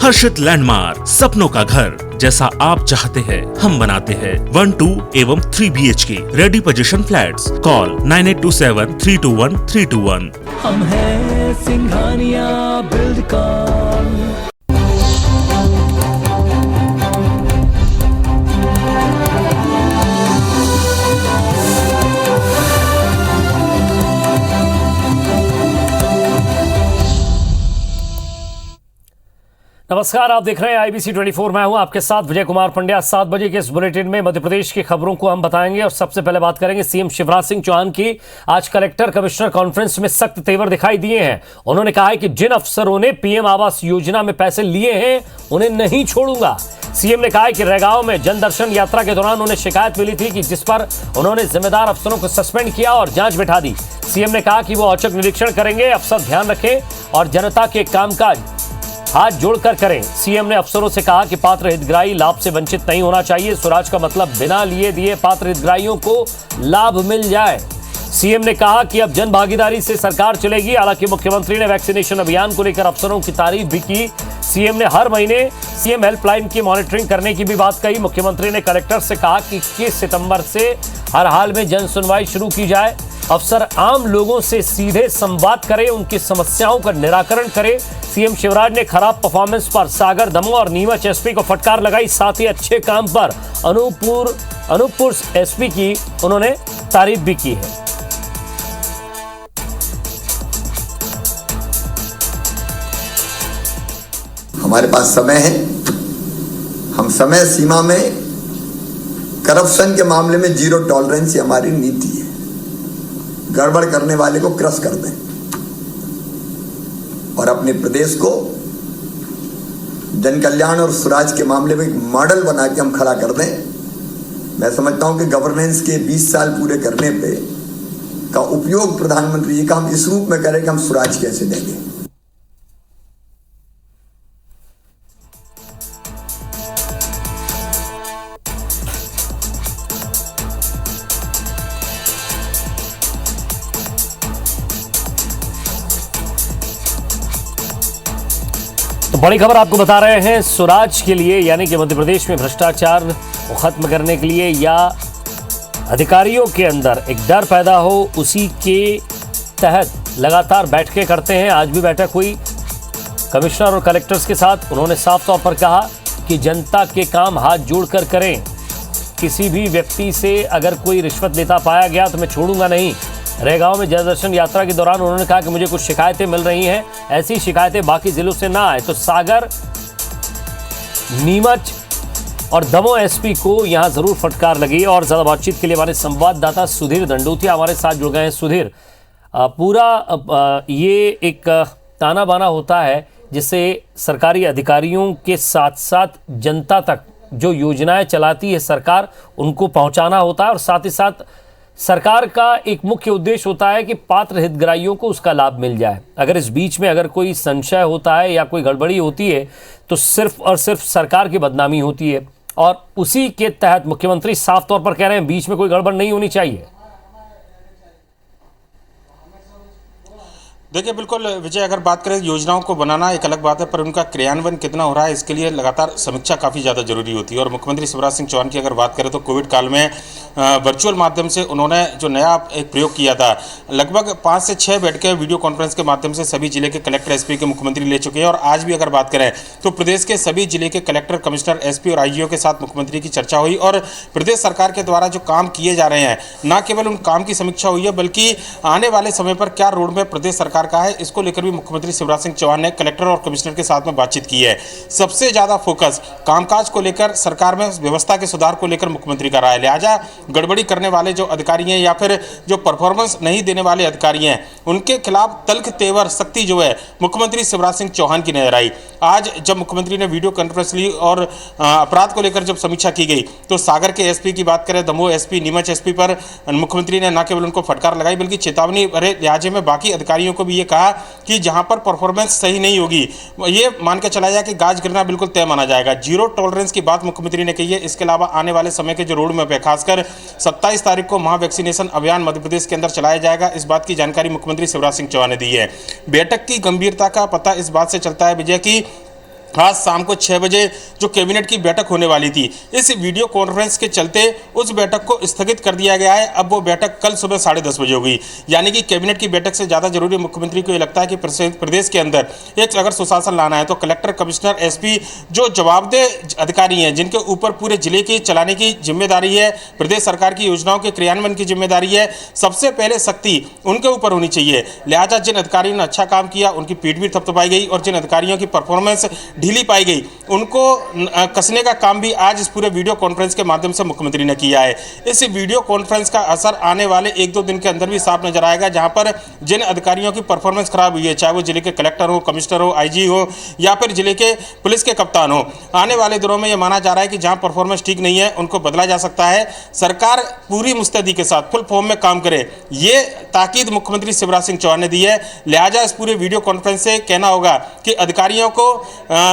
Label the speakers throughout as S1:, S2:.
S1: हर्षित landmark, सपनों का घर जैसा आप चाहते हैं हम बनाते हैं। 1, 2 एवं 3 BHK ready position flats. Call 9827321321।
S2: हम हैं सिंघानिया बिल्डकॉन।
S3: नमस्कार, आप देख रहे हैं IBC 24। मैं हूं आपके साथ विजय कुमार पंड्या। 7 बजे के इस बुलेटिन में मध्य प्रदेश की खबरों को हम बताएंगे और सबसे पहले बात करेंगे सीएम शिवराज सिंह चौहान की। आज कलेक्टर कमिश्नर कॉन्फ्रेंस में सख्त तेवर दिखाई दिए हैं। उन्होंने कहा है कि जिन अफसरों ने PM आवास योजना में पैसे लिए हैं उन्हें नहीं छोड़ूंगा। सीएम ने कहा है कि रैगांव में जनदर्शन यात्रा के दौरान उन्हें शिकायत मिली थी कि जिस पर उन्होंने जिम्मेदार अफसरों को सस्पेंड किया और जांच बिठा दी। सीएम ने कहा कि वो औचक निरीक्षण करेंगे, अफसर ध्यान रखें और जनता के कामकाज हाथ जोड़कर करें। सीएम ने अफसरों से कहा कि पात्र हितग्राही लाभ से वंचित नहीं होना चाहिए। स्वराज का मतलब बिना लिए दिए पात्र हितग्राहियों को लाभ मिल जाए। सीएम ने कहा कि अब जन भागीदारी से सरकार चलेगी। हालांकि मुख्यमंत्री ने वैक्सीनेशन अभियान को लेकर अफसरों की तारीफ भी की। सीएम ने हर महीने सीएम हेल्पलाइन की मॉनिटरिंग करने की भी बात कही। मुख्यमंत्री ने कलेक्टर से कहा कि 21 सितंबर से हर हाल में जन सुनवाई शुरू की जाए। अफसर आम लोगों से सीधे संवाद करें, उनकी समस्याओं का निराकरण करें। सीएम शिवराज ने खराब परफॉर्मेंस पर सागर, दमोह और नीमच SP को फटकार लगाई। साथ ही अच्छे काम पर अनूपपुर SP की उन्होंने तारीफ भी की है।
S4: हमारे पास समय है, हम समय सीमा में करप्शन के मामले में जीरो टॉलरेंस हमारी नीति है। गड़बड़ करने वाले को क्रश कर दें और अपने प्रदेश को जन कल्याण और स्वराज के मामले में एक मॉडल बना के हम खड़ा कर दें। मैं समझता हूं कि गवर्नेंस के 20 साल पूरे करने पे का उपयोग प्रधानमंत्री जी का हम इस रूप में करें कि हम स्वराज कैसे देंगे।
S3: बड़ी खबर आपको बता रहे हैं। स्वराज के लिए यानी कि मध्य प्रदेश में भ्रष्टाचार को खत्म करने के लिए या अधिकारियों के अंदर एक डर पैदा हो, उसी के तहत लगातार बैठकें करते हैं। आज भी बैठक हुई कमिश्नर और कलेक्टर्स के साथ। उन्होंने साफ तौर पर कहा कि जनता के काम हाथ जोड़कर करें। किसी भी व्यक्ति से अगर कोई रिश्वत लेता पाया गया तो मैं छोड़ूंगा नहीं। रैगांव में जनदर्शन यात्रा के दौरान उन्होंने कहा कि मुझे कुछ शिकायतें मिल रही हैं, ऐसी शिकायतें बाकी जिलों से ना आए तो सागर, नीमच और दमोह SP को यहां जरूर फटकार लगी। और ज्यादा बातचीत के लिए हमारे संवाददाता सुधीर दंडोतिया हमारे साथ जुड़ गए हैं। सुधीर, पूरा ये एक ताना बाना होता है जिससे सरकारी अधिकारियों के साथ साथ जनता तक जो योजनाएं चलाती है सरकार, उनको पहुंचाना होता है और साथ ही साथ सरकार का एक मुख्य उद्देश्य होता है कि पात्र हितग्राहियों को उसका लाभ मिल जाए। अगर इस बीच में अगर कोई संशय होता है या कोई गड़बड़ी होती है तो सिर्फ और सिर्फ सरकार की बदनामी होती है और उसी के तहत मुख्यमंत्री साफ तौर पर कह रहे हैं बीच में कोई गड़बड़ नहीं होनी चाहिए।
S5: देखिए, बिल्कुल विजय, अगर बात करें योजनाओं को बनाना एक अलग बात है, पर उनका क्रियान्वयन कितना हो रहा है इसके लिए लगातार समीक्षा काफ़ी ज़्यादा जरूरी होती है। और मुख्यमंत्री शिवराज सिंह चौहान की अगर बात करें तो कोविड काल में वर्चुअल माध्यम से उन्होंने जो नया एक प्रयोग किया था, लगभग 5 से 6 बैठकें वीडियो कॉन्फ्रेंस के माध्यम से सभी जिले के कलेक्टर SP के मुख्यमंत्री ले चुके हैं। और आज भी अगर बात करें तो प्रदेश के सभी जिले के कलेक्टर, कमिश्नर, SP और IGO के साथ मुख्यमंत्री की चर्चा हुई और प्रदेश सरकार के द्वारा जो काम किए जा रहे हैं, न केवल उन काम की समीक्षा हुई है बल्कि आने वाले समय पर क्या रोड मैप प्रदेश सरकार का है, इसको लेकर भी मुख्यमंत्री शिवराज सिंह चौहान ने कलेक्टर और कमिश्नर के साथ में बातचीत की है। सबसे ज्यादा फोकस कामकाज को लेकर, सरकार में व्यवस्था के सुधार को लेकर मुख्यमंत्री का रहा है। लिहाजा गड़बड़ी करने वाले जो अधिकारी हैं या फिर जो परफॉर्मेंस नहीं देने वाले अधिकारी हैं, उनके खिलाफ तल्ख तेवर सख्ती जो है मुख्यमंत्री शिवराज सिंह चौहान की नजर आई। आज जब मुख्यमंत्री ने वीडियो कॉन्फ्रेंस ली और अपराध को लेकर जब समीक्षा की गई तो सागर के SP की बात करें, दमोह SP, नीमच SP पर मुख्यमंत्री ने न केवल उनको फटकार लगाई बल्कि चेतावनी भरे लिहाजे में बाकी अधिकारियों को भी ये कहा कि जहां पर परफॉर्मेंस सही नहीं होगी ये मान के चला जाए कि गाज गिरना बिल्कुल तय माना जाएगा। जीरो टॉलरेंस की बात मुख्यमंत्री ने कही है। इसके अलावा आने वाले समय के जो रोड मैप है, खासकर 27 तारीख को महा वैक्सीनेशन अभियान मध्य प्रदेश के अंदर चलाया जाएगा, इस बात की जानकारी मुख्यमंत्री शिवराज सिंह चौहान ने दी है। बैठक की गंभीरता का पता इस बात से चलता है विजय की आज शाम को 6 बजे जो कैबिनेट की बैठक होने वाली थी, इस वीडियो कॉन्फ्रेंस के चलते उस बैठक को स्थगित कर दिया गया है। अब वो बैठक कल सुबह 10:30 बजे होगी। यानी कि कैबिनेट की बैठक से ज़्यादा जरूरी मुख्यमंत्री को ये लगता है कि प्रदेश के अंदर एक अगर सुशासन लाना है तो कलेक्टर, कमिश्नर, एसपी जो जवाबदेह अधिकारी हैं, जिनके ऊपर पूरे जिले की चलाने की जिम्मेदारी है, प्रदेश सरकार की योजनाओं के क्रियान्वयन की जिम्मेदारी है, सबसे पहले शक्ति उनके ऊपर होनी चाहिए। लिहाजा जिन अधिकारियों ने अच्छा काम किया उनकी पीठ भी थपथपाई गई और जिन अधिकारियों की परफॉर्मेंस ढीली पाई गई उनको कसने का काम भी आज इस पूरे वीडियो कॉन्फ्रेंस के माध्यम से मुख्यमंत्री ने किया है। इस वीडियो कॉन्फ्रेंस का असर आने वाले 1-2 दिन के अंदर भी साफ नजर आएगा, जहां पर जिन अधिकारियों की परफॉर्मेंस खराब हुई है, चाहे वो जिले के कलेक्टर हो, कमिश्नर हो, आईजी हो या फिर जिले के पुलिस के कप्तान हो, आने वाले दिनों में यह माना जा रहा है कि जहां परफॉर्मेंस ठीक नहीं है उनको बदला जा सकता है। सरकार पूरी मुस्तैदी के साथ फुल फॉर्म में काम करे, ये ताकीद मुख्यमंत्री शिवराज सिंह चौहान ने दी है। लिहाजा इस पूरे वीडियो कॉन्फ्रेंस से कहना होगा कि अधिकारियों को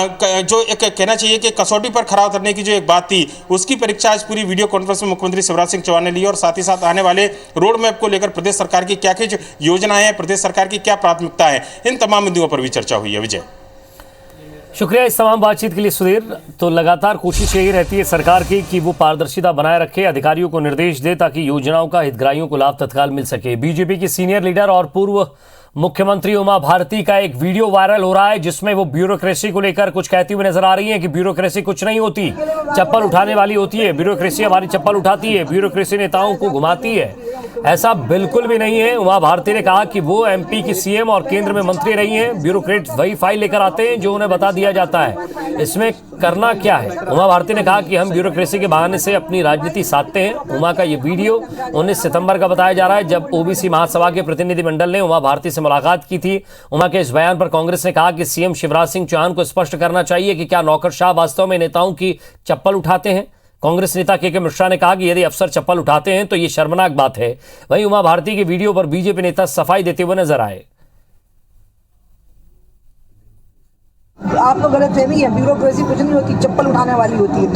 S5: जो एक कहना चाहिए कि कसौटी पर खरा उतरने की जो एक बात थी, उसकी परीक्षा इस पूरी वीडियो कॉन्फ्रेंस में मुख्यमंत्री शिवराज सिंह चौहान ने ली और साथ ही साथ आने वाले रोड मैप को लेकर प्रदेश सरकार की क्या कुछ योजनाएं हैं, प्रदेश सरकार की क्या प्राथमिकता है, इन तमाम मुद्दों पर भी चर्चा हुई है। विजय,
S3: शुक्रिया इस तमाम बातचीत के लिए सुधीर। तो लगातार कोशिश यही रहती है सरकार की कि वो पारदर्शिता बनाए रखे, अधिकारियों को निर्देश दे ताकि योजनाओं का हितग्राहियों को लाभ तत्काल मिल सके। बीजेपी की सीनियर लीडर और पूर्व मुख्यमंत्री उमा भारती का एक वीडियो वायरल हो रहा है जिसमें वो ब्यूरोक्रेसी को लेकर कुछ कहती हुई नजर आ रही है कि ब्यूरोक्रेसी कुछ नहीं होती, चप्पल उठाने वाली होती है, ब्यूरोक्रेसी हमारी चप्पल उठाती है, ब्यूरोक्रेसी नेताओं को घुमाती है। ऐसा बिल्कुल भी नहीं है। उमा भारती ने कहा कि वो एमपी की सीएम और केंद्र में मंत्री रही हैं, ब्यूरोक्रेट वही फाइल लेकर आते हैं जो उन्हें बता दिया जाता है, इसमें करना क्या है। उमा भारती ने कहा कि हम ब्यूरोक्रेसी के बहाने से अपनी राजनीति साधते हैं। उमा का ये वीडियो 19 सितंबर का बताया जा रहा है जब ओबीसी महासभा के प्रतिनिधिमंडल ने उमा भारती से मुलाकात की थी। उमा के इस बयान पर कांग्रेस ने कहा कि सीएम शिवराज सिंह चौहान को स्पष्ट करना चाहिए कि क्या नौकरशाह वास्तव में नेताओं की चप्पल उठाते हैं। कांग्रेस नेता के मिश्रा ने कहा कि यदि अफसर चप्पल उठाते हैं तो ये शर्मनाक बात है। वहीं उमा भारती की वीडियो पर बीजेपी नेता सफाई देते हुए नजर आए।
S6: आपको गलतफहमी है, ब्यूरोक्रेसी कुछ नहीं होती, चप्पल उठाने वाली होती है,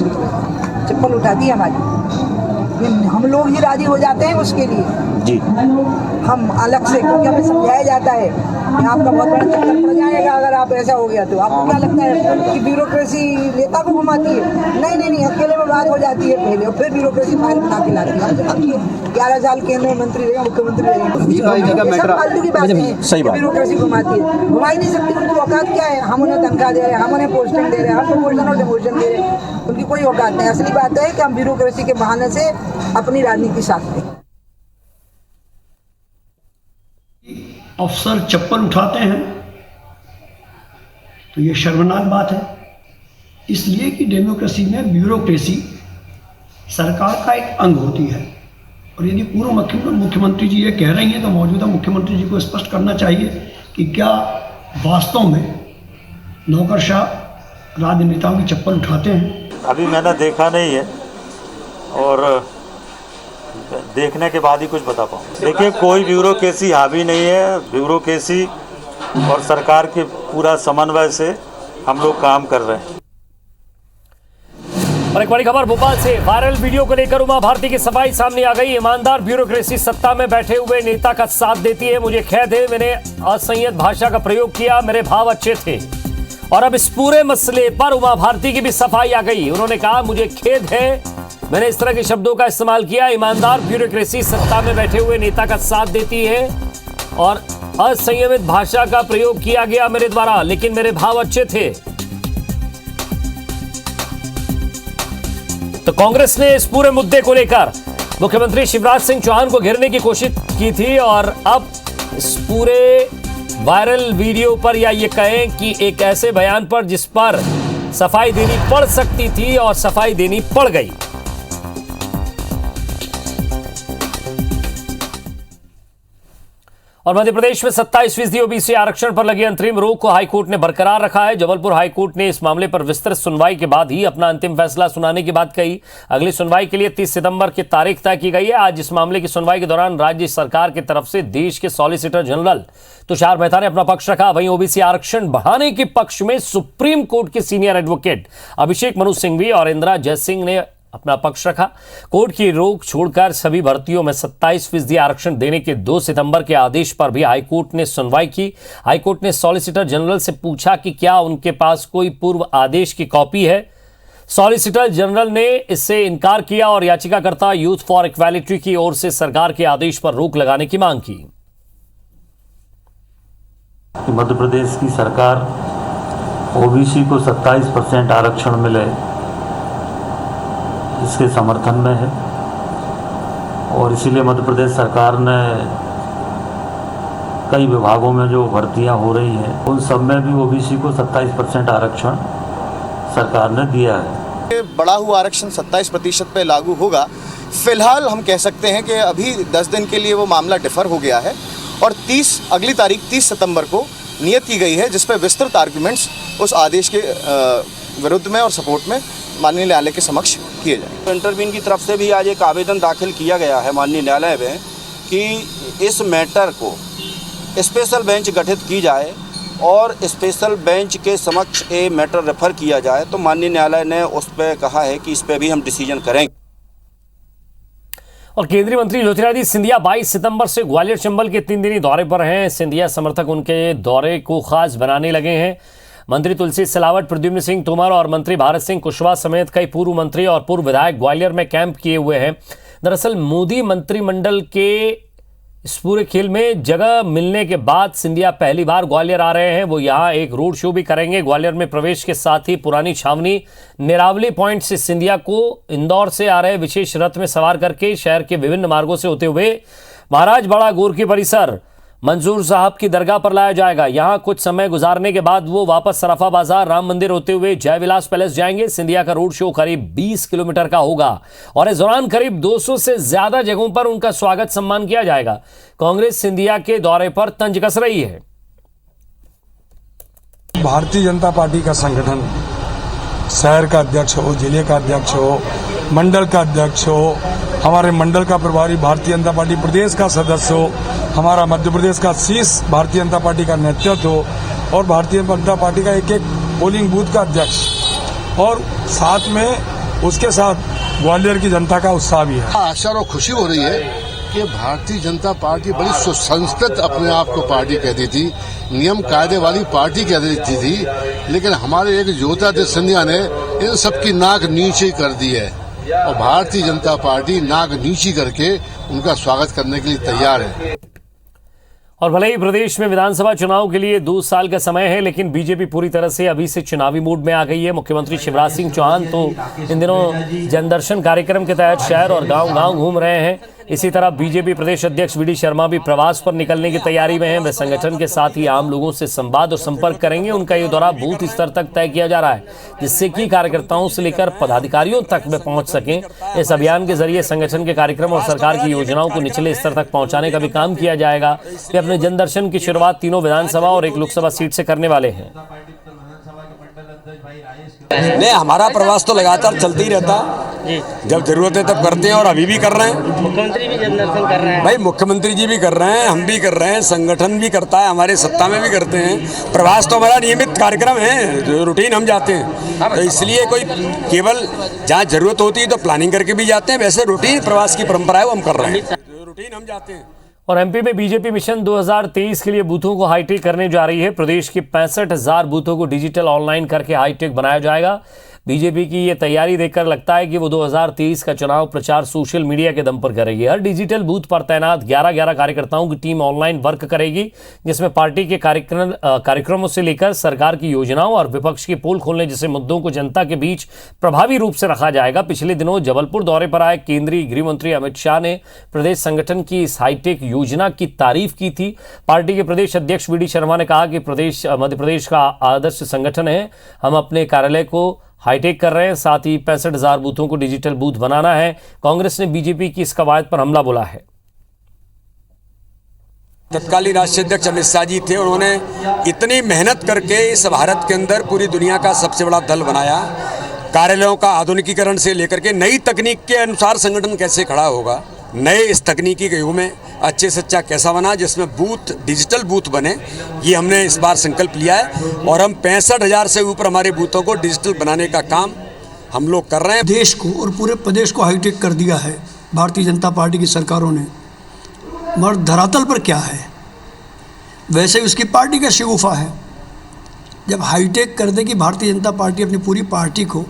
S6: चप्पल उठाती है हमारी। हम लोग ही राजी हो जाते हैं उसके लिए जी, हम अलग से, क्योंकि हमें समझाया जाता है कि आपका बहुत बड़ा चक्कर पड़ जाएगा अगर आप ऐसा हो गया तो। आपको क्या लगता है कि ब्यूरोक्रेसी नेता को घुमाती है? नहीं, अकेले में बात हो जाती है पहले और फिर ब्यूरोक्रेसी फाइल बना के लाती है। 11 साल केंद्र में मंत्री रहेगा, मुख्यमंत्री रहेगा, फालतू की बात है, ब्यूरोक्रेसी घुमाती है, घुमा ही नहीं सकती। उनकी औकात क्या है? हम उन्हें तनख्वाह दे रहे हैं, हम उन्हें पोस्टिंग दे रहे हैं, हम प्रमोशन और डिमोशन दे रहे हैं, उनकी कोई औकात नहीं। असली बात है कि हम ब्यूरोक्रेसी के बहाने से अपनी राजनीति साधते हैं।
S7: अफसर चप्पल उठाते हैं तो ये शर्मनाक बात है, इसलिए कि डेमोक्रेसी में ब्यूरोक्रेसी सरकार का एक अंग होती है। और यदि पूर्व मुख्यमंत्री जी ये कह रही हैं तो मौजूदा मुख्यमंत्री जी को स्पष्ट करना चाहिए कि क्या वास्तव में नौकरशाह राजनेताओं की चप्पल उठाते हैं।
S8: अभी मैंने देखा नहीं है और देखने के बाद ही कुछ बता पाऊँ। देखिए, कोई ब्यूरोक्रेसी हावी नहीं है। ब्यूरोक्रेसी और सरकार के पूरा समन्वय से हम लोग काम कर रहे हैं।
S3: और एक बड़ी खबर भोपाल से, वायरल वीडियो को लेकर उमा भारती की सफाई सामने आ गई। ईमानदार ब्यूरोक्रेसी सत्ता में बैठे हुए नेता का साथ देती है। मुझे खेद है, मैंने असंयत भाषा का प्रयोग किया, मेरे भाव अच्छे थे। और अब इस पूरे मसले पर उमा भारती की भी सफाई आ गई। उन्होंने कहा मुझे खेद है, मैंने इस तरह के शब्दों का इस्तेमाल किया। ईमानदार ब्यूरोक्रेसी सत्ता में बैठे हुए नेता का साथ देती है और असंयमित भाषा का प्रयोग किया गया मेरे द्वारा, लेकिन मेरे भाव अच्छे थे। तो कांग्रेस ने इस पूरे मुद्दे को लेकर मुख्यमंत्री शिवराज सिंह चौहान को घेरने की कोशिश की थी और अब इस पूरे वायरल वीडियो पर, या ये कहें कि एक ऐसे बयान पर जिस पर सफाई देनी पड़ सकती थी और सफाई देनी पड़ गई। और मध्य प्रदेश में 27% ओबीसी आरक्षण पर लगी अंतरिम रोक को हाईकोर्ट ने बरकरार रखा है। जबलपुर हाईकोर्ट ने इस मामले पर विस्तृत सुनवाई के बाद ही अपना अंतिम फैसला सुनाने की बात कही। अगली सुनवाई के लिए 30 सितंबर की तारीख तय की गई है। आज इस मामले की सुनवाई के दौरान राज्य सरकार की तरफ से देश के सॉलिसिटर जनरल तुषार मेहता ने अपना पक्ष रखा। वहीं ओबीसी आरक्षण बढ़ाने के पक्ष में सुप्रीम कोर्ट के सीनियर एडवोकेट अभिषेक मनु सिंघवी और इंदिरा जयसिंह ने अपना पक्ष रखा। कोर्ट की रोक छोड़कर सभी भर्तियों में 27% आरक्षण देने के 2 सितंबर के आदेश पर भी हाईकोर्ट ने सुनवाई की। हाईकोर्ट ने सॉलिसिटर जनरल से पूछा कि क्या उनके पास कोई पूर्व आदेश की कॉपी है। सॉलिसिटर जनरल ने इससे इनकार किया और याचिकाकर्ता यूथ फॉर इक्वालिटी की ओर से सरकार के आदेश पर रोक लगाने की मांग की।
S8: मध्य प्रदेश की सरकार ओबीसी को 27% आरक्षण मिले इसके समर्थन में है और इसीलिए मध्य प्रदेश सरकार ने कई विभागों में जो भर्तियां हो रही हैं उन सब में भी ओबीसी को 27% आरक्षण सरकार ने दिया है।
S9: बढ़ा हुआ आरक्षण 27% पे लागू होगा। फिलहाल हम कह सकते हैं कि अभी 10 दिन के लिए वो मामला डिफर हो गया है और अगली तारीख 30 सितंबर को नियत की गई है, जिस पर विस्तृत आर्गुमेंट्स उस आदेश के विरुद्ध में और सपोर्ट में माननीय न्यायालय के समक्ष किए जाएंगे।
S10: इंटरवीन की तरफ से भी आज एक आवेदन दाखिल किया गया है माननीय न्यायालय में कि इस मैटर को स्पेशल बेंच गठित की जाए और स्पेशल बेंच के समक्ष ये मैटर रेफर किया जाए। तो माननीय न्यायालय ने उस पर कहा है कि इस पर भी हम डिसीजन करेंगे।
S3: और केंद्रीय मंत्री ज्योतिरादित्य सिंधिया 22 सितंबर से ग्वालियर चंबल के 3 दिनी दौरे पर हैं। सिंधिया समर्थक उनके दौरे को खास बनाने लगे हैं। मंत्री तुलसी सिलावट, प्रद्युम्न सिंह तोमर और मंत्री भारत सिंह कुशवाहा समेत कई पूर्व मंत्री और पूर्व विधायक ग्वालियर में कैंप किए हुए हैं। दरअसल मोदी मंत्रिमंडल के इस पूरे खेल में जगह मिलने के बाद सिंधिया पहली बार ग्वालियर आ रहे हैं। वो यहाँ एक रोड शो भी करेंगे। ग्वालियर में प्रवेश के साथ ही पुरानी छावनी निरावली पॉइंट से सिंधिया को इंदौर से आ रहे विशेष रथ में सवार करके शहर के विभिन्न मार्गों से होते हुए महाराज बड़ा गोरखी परिसर मंजूर साहब की दरगाह पर लाया जाएगा। यहाँ कुछ समय गुजारने के बाद वो वापस सराफा बाजार, राम मंदिर होते हुए जय विलास पैलेस जाएंगे। सिंधिया का रोड शो करीब 20 किलोमीटर का होगा और इस दौरान करीब 200 से ज्यादा जगहों पर उनका स्वागत सम्मान किया जाएगा। कांग्रेस सिंधिया के दौरे पर तंज कस रही है।
S11: भारतीय जनता पार्टी का संगठन शहर का अध्यक्ष हो, जिले का अध्यक्ष हो, मंडल का अध्यक्ष हो, हमारे मंडल का प्रभारी भारतीय जनता पार्टी प्रदेश का सदस्य हो, हमारा मध्य प्रदेश का शीर्ष भारतीय जनता पार्टी का नेतृत्व हो और भारतीय जनता पार्टी का एक पोलिंग बूथ का अध्यक्ष और साथ में उसके साथ ग्वालियर की जनता का उत्साह भी है।
S12: आशा और खुशी हो रही है कि भारतीय जनता पार्टी बड़ी सुसंस्कृत अपने आप को पार्टी कहती थी, नियम कायदे वाली पार्टी कहती थी, लेकिन हमारे एक ज्योतिरादित्य सिंधिया ने इन सबकी नाक नीचे कर दी है और भारतीय जनता पार्टी नाक नीची करके उनका स्वागत करने के लिए तैयार है।
S3: और भले ही प्रदेश में विधानसभा चुनाव के लिए 2 साल का समय है, लेकिन बीजेपी पूरी तरह से अभी से चुनावी मूड में आ गई है। मुख्यमंत्री शिवराज सिंह चौहान तो इन दिनों जनदर्शन कार्यक्रम के तहत शहर और गांव-गांव घूम रहे हैं। इसी तरह बीजेपी प्रदेश अध्यक्ष वी.डी. शर्मा भी प्रवास पर निकलने की तैयारी में हैं। वे संगठन के साथ ही आम लोगों से संवाद और संपर्क करेंगे। उनका ये दौरा बूथ स्तर तक तय किया जा रहा है, जिससे कि कार्यकर्ताओं से लेकर पदाधिकारियों तक वे पहुंच सकें। इस अभियान के जरिए संगठन के कार्यक्रम और सरकार की योजनाओं को निचले स्तर तक पहुंचाने का भी काम किया जाएगा। वे अपने जनदर्शन की शुरुआत 3 विधानसभा और 1 लोकसभा सीट से करने वाले हैं।
S13: नहीं, हमारा प्रवास तो लगातार चलते ही रहता, जब जरूरत है तब करते हैं और अभी भी कर रहे हैं।
S14: मुख्यमंत्री भी जनदर्शन कर रहे हैं
S13: भाई, मुख्यमंत्री जी भी कर रहे हैं, हम भी कर रहे हैं, संगठन भी करता है, हमारे सत्ता में भी करते हैं। प्रवास तो हमारा नियमित कार्यक्रम है, जो रूटीन हम जाते हैं, तो इसलिए कोई केवल जहाँ जरूरत होती है तो प्लानिंग करके भी जाते हैं। वैसे रूटीन प्रवास की परंपरा है, वो हम कर रहे हैं, रूटीन हम जाते हैं।
S3: और एमपी में बीजेपी मिशन 2023 के लिए बूथों को हाईटेक करने जा रही है। प्रदेश के 65,000 बूथों को डिजिटल ऑनलाइन करके हाईटेक बनाया जाएगा। बीजेपी की ये तैयारी देखकर लगता है कि वो 2023 का चुनाव प्रचार सोशल मीडिया के दम पर करेगी। हर डिजिटल बूथ पर तैनात 11-11 कार्यकर्ताओं की टीम ऑनलाइन वर्क करेगी, जिसमें पार्टी के कार्यक्रमों से लेकर सरकार की योजनाओं और विपक्ष की पोल खोलने जैसे मुद्दों को जनता के बीच प्रभावी रूप से रखा जाएगा। पिछले दिनों जबलपुर दौरे पर आए केंद्रीय गृह मंत्री अमित शाह ने प्रदेश संगठन की इस हाईटेक योजना की तारीफ की थी। पार्टी के प्रदेश अध्यक्ष वी.डी. शर्मा ने कहा कि मध्य प्रदेश का आदर्श संगठन है, हम अपने कार्यालय को हाईटेक कर रहे हैं, साथ ही 65,000 बूथों को डिजिटल बूथ बनाना है। कांग्रेस ने बीजेपी की इस कवायद पर हमला बोला है।
S13: तत्कालीन राष्ट्रीय अध्यक्ष अमित शाह जी थे, उन्होंने इतनी मेहनत करके इस भारत के अंदर पूरी दुनिया का सबसे बड़ा दल बनाया। कार्यालयों का आधुनिकीकरण से लेकर के नई तकनीक के अनुसार संगठन कैसे खड़ा होगा, नए इस तकनीकी के युग में अच्छे से अच्छा कैसा बना, जिसमें बूथ डिजिटल बूथ बने, ये हमने इस बार संकल्प लिया है। और हम 65,000 से ऊपर हमारे बूथों को डिजिटल बनाने का काम हम लोग कर रहे हैं।
S7: देश को और पूरे प्रदेश को हाईटेक कर दिया है भारतीय जनता पार्टी की सरकारों ने, मगर धरातल पर क्या है? वैसे उसकी पार्टी का शगुफा है। जब हाईटेक कर देगी भारतीय जनता पार्टी अपनी पूरी पार्टी को,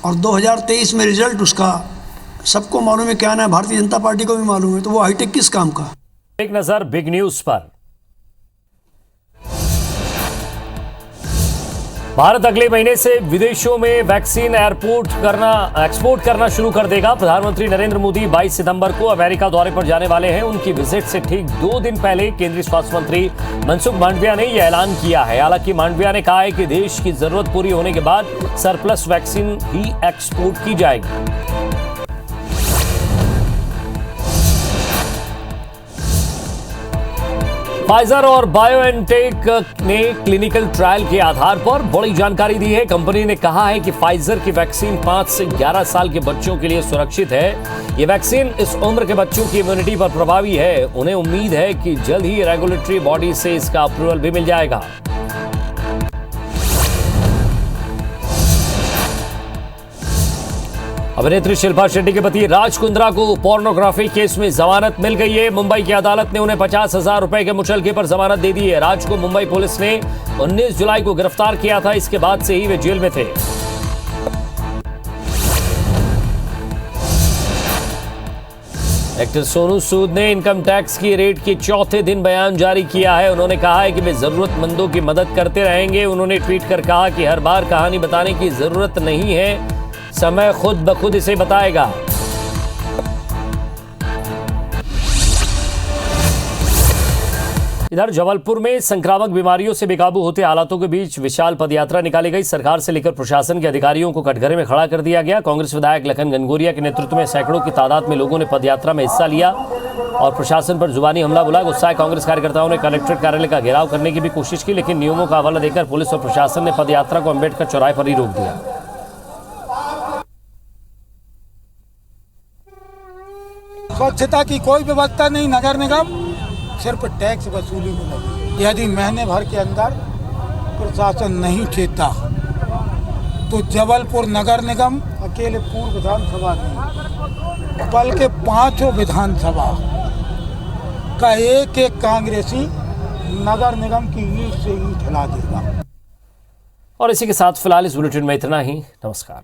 S7: और 2023 में रिजल्ट उसका सबको मालूम है क्या ना, भारतीय जनता पार्टी को भी मालूम है, तो वो हाईटेक किस काम का?
S3: एक नजर बिग न्यूज पर। भारत अगले महीने से विदेशों में वैक्सीन एक्सपोर्ट करना शुरू कर देगा। प्रधानमंत्री नरेंद्र मोदी 22 सितंबर को अमेरिका दौरे पर जाने वाले हैं। उनकी विजिट से ठीक 2 दिन पहले केंद्रीय स्वास्थ्य मंत्री मनसुख मांडविया ने यह ऐलान किया है। हालांकि मांडविया ने कहा है कि देश की जरूरत पूरी होने के बाद सरप्लस वैक्सीन ही एक्सपोर्ट की जाएगी। फाइजर और बायोएनटेक ने क्लिनिकल ट्रायल के आधार पर बड़ी जानकारी दी है। कंपनी ने कहा है कि फाइजर की वैक्सीन 5 से 11 साल के बच्चों के लिए सुरक्षित है। ये वैक्सीन इस उम्र के बच्चों की इम्यूनिटी पर प्रभावी है। उन्हें उम्मीद है कि जल्द ही रेगुलेटरी बॉडी से इसका अप्रूवल भी मिल जाएगा। अभिनेत्री शिल्पा शेट्टी के पति राज कुंद्रा को पोर्नोग्राफी केस में जमानत मिल गई है। मुंबई की अदालत ने उन्हें 50,000 रुपए के मुचलके पर जमानत दे दी है। राज को मुंबई पुलिस ने 19 जुलाई को गिरफ्तार किया था। इसके बाद से ही वे जेल में थे। एक्टर सोनू सूद ने इनकम टैक्स की रेड के चौथे दिन बयान जारी किया है। उन्होंने कहा है कि वे जरूरतमंदों की मदद करते रहेंगे। उन्होंने ट्वीट कर कहा कि हर बार कहानी बताने की जरूरत नहीं है, समय खुद ब खुद इसे बताएगा। इधर जबलपुर में संक्रामक बीमारियों से बेकाबू होते हालातों के बीच विशाल पदयात्रा निकाली गई। सरकार से लेकर प्रशासन के अधिकारियों को कटघरे में खड़ा कर दिया गया। कांग्रेस विधायक लखन घनघोरिया के नेतृत्व में सैकड़ों की तादाद में लोगों ने पदयात्रा में हिस्सा लिया और प्रशासन पर जुबानी हमला बोला। गुस्साए कांग्रेस कार्यकर्ताओं ने कलेक्ट्रेट कार्यालय का घेराव करने की भी कोशिश की, लेकिन नियमों का हवाला देकर पुलिस और प्रशासन ने पदयात्रा को अम्बेडकर चौराहे पर ही रोक दिया।
S15: स्वच्छता की कोई व्यवस्था नहीं, नगर निगम सिर्फ टैक्स वसूली में लगी। यदि महीने भर के अंदर प्रशासन नहीं ठेता तो जबलपुर नगर निगम अकेले पूर्व विधानसभा नहीं बल्कि 5 विधानसभा का एक एक कांग्रेसी नगर निगम की ईंट से ईंट हिला देगा।
S3: और इसी के साथ फिलहाल इस बुलेटिन में इतना ही। नमस्कार।